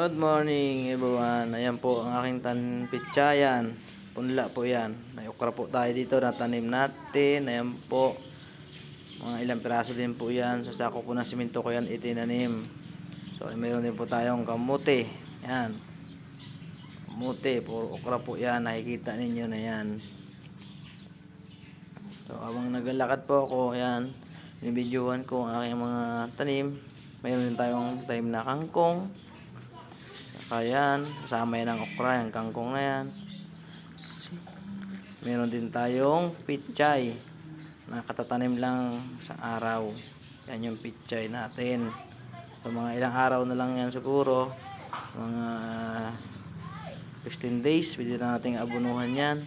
Good morning everyone. Ayan po ang aking pitsayan. Punla po yan. May okra po tayo dito na tanim natin. Ayan po. Mga ilang piraso din po yan. Sa sako po ng simento ko yan itinanim. So mayroon din po tayong kamote. Ayan. Kamote. Puro okra po yan. Nakikita ninyo na yan. So habang naglalakad po ako, ayan, binibidyohan ko ang aking mga tanim. Mayroon din tayong tanim na kangkong. Ayan, kasama yan ang okra, yung kangkong na yan. Meron din tayong pichay na katatanim lang sa araw. Yan yung pichay natin. So mga ilang araw na lang yan siguro. Mga 15 days, pwede na natin abunuhan yan.